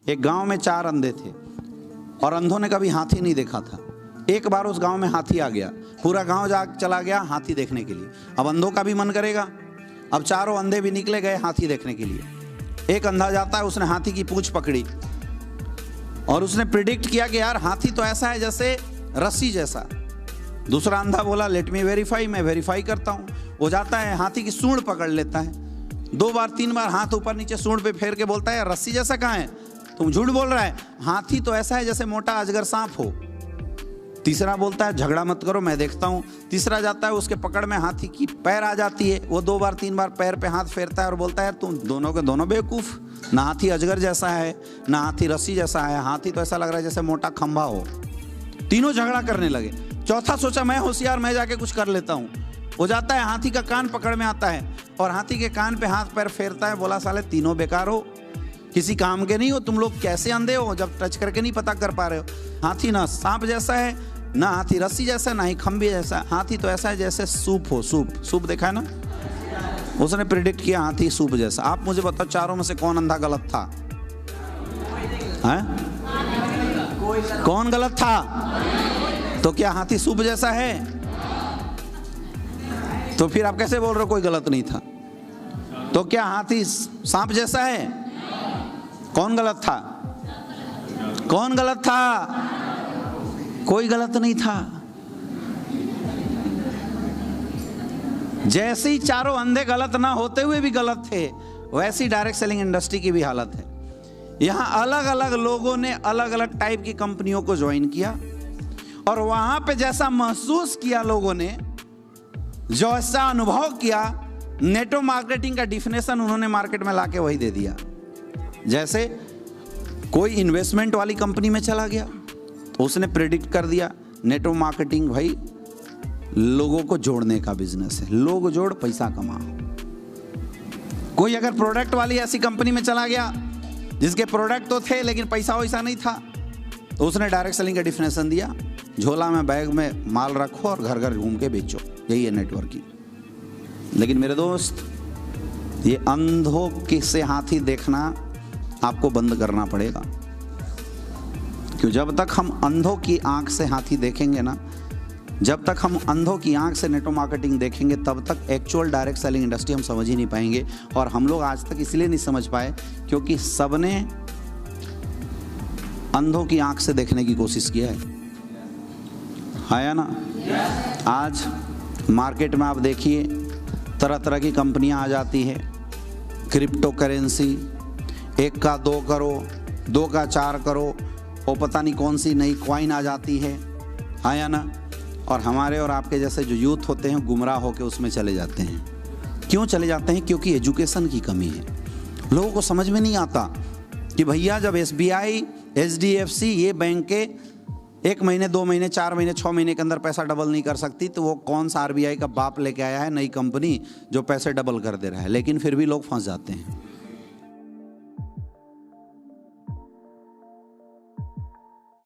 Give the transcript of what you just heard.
एक गांव में 4 अंधे थे और अंधों ने कभी हाथी नहीं देखा था। एक बार उस गांव में हाथी आ गया, पूरा गांव चला गया हाथी देखने के लिए। अब अंधों का भी मन करेगा, अब चारों अंधे भी निकले गए हाथी देखने के लिए। एक अंधा जाता है, उसने हाथी की पूंछ पकड़ी और उसने प्रिडिक्ट किया कि यार हाथी तो ऐसा है जैसे रस्सी जैसा। दूसरा अंधा बोला लेट मी वेरीफाई, मैं वेरीफाई करता हूँ। वो जाता है हाथी की सूंड पकड़ लेता है, 2 बार 3 बार हाथ ऊपर नीचे सूंड पे फेर के बोलता है रस्सी जैसा कहाँ है, तुम झूठ बोल रहा है, हाथी तो ऐसा है जैसे मोटा अजगर सांप हो। तीसरा बोलता है झगड़ा मत करो मैं देखता हूँ। तीसरा जाता है, उसके पकड़ में हाथी की पैर आ जाती है, वो 2 बार 3 बार पैर पे हाथ फेरता है और बोलता है यार तुम दोनों के दोनों बेवकूफ, ना हाथी अजगर जैसा है ना हाथी रस्सी जैसा है, हाथी तो ऐसा लग रहा है जैसे मोटा खंभा हो। तीनों झगड़ा करने लगे। चौथा सोचा मैं होशियार, मैं जाके कुछ कर लेता हूँ। वो जाता है हाथी का कान पकड़ में आता है और हाथी के कान पे हाथ पैर फेरता है, बोला साले तीनों बेकार हो, किसी काम के नहीं हो तुम लोग, कैसे अंधे हो जब टच करके नहीं पता कर पा रहे हो। हाथी ना सांप जैसा है, ना हाथी रस्सी जैसा, ना ही खंभे जैसा, हाथी तो ऐसा है जैसे सूप हो। सूप देखा है ना, उसने प्रिडिक्ट किया हाथी सूप जैसा। आप मुझे बताओ चारों में से कौन अंधा गलत था? है? कौन गलत था? तो क्या हाथी सूप जैसा है? तो फिर आप कैसे बोल रहे हो कोई गलत नहीं था? तो क्या हाथी सांप जैसा है? कौन गलत था? कौन गलत था? कोई गलत नहीं था। जैसे ही चारों अंधे गलत ना होते हुए भी गलत थे, वैसी डायरेक्ट सेलिंग इंडस्ट्री की भी हालत है। यहां अलग अलग लोगों ने अलग अलग टाइप की कंपनियों को ज्वाइन किया और वहां पे जैसा महसूस किया लोगों ने, जो ऐसा अनुभव किया, नेटवर्क मार्केटिंग का डिफिनेशन उन्होंने मार्केट में लाके वही दे दिया। जैसे कोई इन्वेस्टमेंट वाली कंपनी में चला गया तो उसने प्रेडिक्ट कर दिया नेटवर्क मार्केटिंग भाई लोगों को जोड़ने का बिजनेस है, लोग जोड़ पैसा कमा। कोई अगर प्रोडक्ट वाली ऐसी कंपनी में चला गया जिसके प्रोडक्ट तो थे लेकिन पैसा वैसा नहीं था, तो उसने डायरेक्ट सेलिंग का डिफिनेशन दिया झोला में बैग में माल रखो और घर घर घूम के बेचो, यही है नेटवर्किंग। लेकिन मेरे दोस्त, ये अंधों के से हाथी देखना आपको बंद करना पड़ेगा, क्यों? जब तक हम अंधों की आंख से हाथी देखेंगे ना, जब तक हम अंधों की आंख से नेटवर्क मार्केटिंग देखेंगे, तब तक एक्चुअल डायरेक्ट सेलिंग इंडस्ट्री हम समझ ही नहीं पाएंगे। और हम लोग आज तक इसलिए नहीं समझ पाए क्योंकि सबने अंधों की आंख से देखने की कोशिश किया है ना? आज मार्केट में आप देखिए तरह तरह की कंपनियां आ जाती है, क्रिप्टो करेंसी, 1 का 2 करो, 2 का 4 करो, वो पता नहीं कौन सी नई कॉइन आ जाती है या ना? और हमारे और आपके जैसे जो यूथ होते हैं गुमराह होकर उसमें चले जाते हैं। क्यों चले जाते हैं? क्योंकि एजुकेशन की कमी है। लोगों को समझ में नहीं आता कि भैया जब SBI, HDFC ये बैंक के 1 महीने 2 महीने 4 महीने 6 महीने के अंदर पैसा डबल नहीं कर सकती, तो वो कौन सा RBI का बाप लेके आया है नई कंपनी जो पैसे डबल कर दे रहा है? लेकिन फिर भी लोग फंस जाते हैं।